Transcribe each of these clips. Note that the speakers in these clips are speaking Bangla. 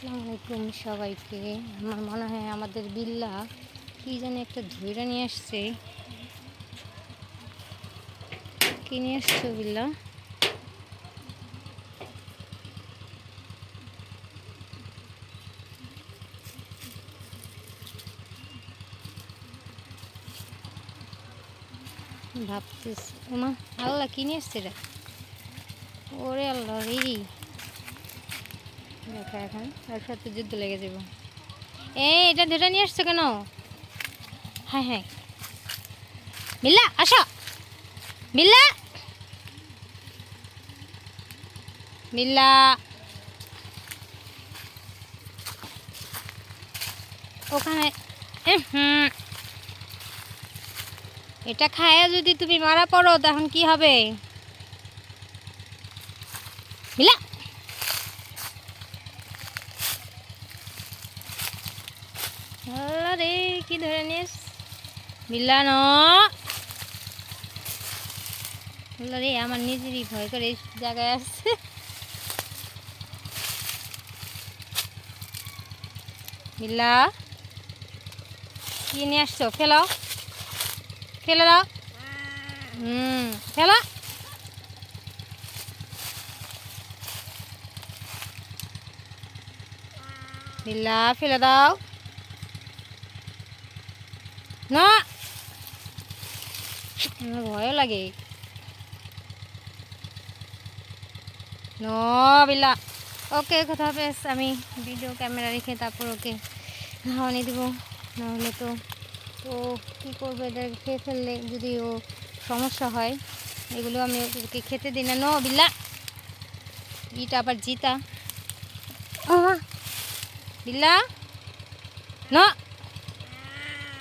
আসসালামু আলাইকুম সবাইকে। আমার মনে হয় আমাদের বিল্লা কি জানি একটা ধইরা নিয়ে আসছে। কি নিয়ে আসছো বিল্লা? ভাবতেছি ওমা আল্লাহ কি নিয়ে আসছে রে, ওরে আল্লাহ রে, দেখা এখন ওর সাথে যুদ্ধ লেগে যাবো। এটা ধইরা নিয়ে আসছো কেন? হ্যাঁ হ্যাঁ, বিল্লা আসো, বিল্লা বিল্লা ওখানে। এটা খায়া যদি তুমি মারা পড়ো তখন কি হবে? বিল্লা আল্লাহ রে, কি ধরে নিস বিল্লা ন। আল্লাহ রে, আমার নিজেরই ভয় করে এই জায়গায় আসছে। বিল্লা কি নিয়ে আসছো? ফেলো, ফেলে দাও। ফেলো। বিল্লা ফেলে দাও না, আমার ভয় লাগে। ন বিল্লা। ওকে, কথা বেশ, আমি ভিডিও ক্যামেরা রেখে তারপর ওকে খাওয়ানি দেবো। নাহলে তো তো কী করবো, এটা খেয়ে ফেললে যদি ও সমস্যা হয়, এগুলো আমি ওকে খেতে দিই না। নো বিল্লা, ইটা আবার জিতা বিল্লা ন।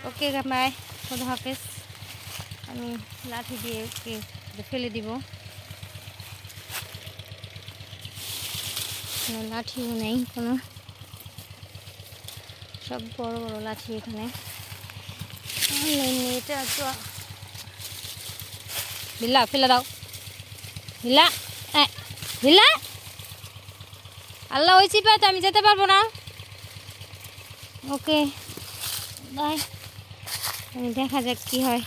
ওকে বাই, খোদা হাফেজ। আমি লাঠি দিয়ে ওকে ফেলে দিব। লাঠিও নেই কোনো, সব বড় বড় লাঠি এখানে। এটা তো বিল্লা ফেলে দাও, বিল্লা বিল্লা। আল্লাহ ওই চিপাতে আমি যেতে পারবো না। ওকে বাই, দেখা যাক কি হয়।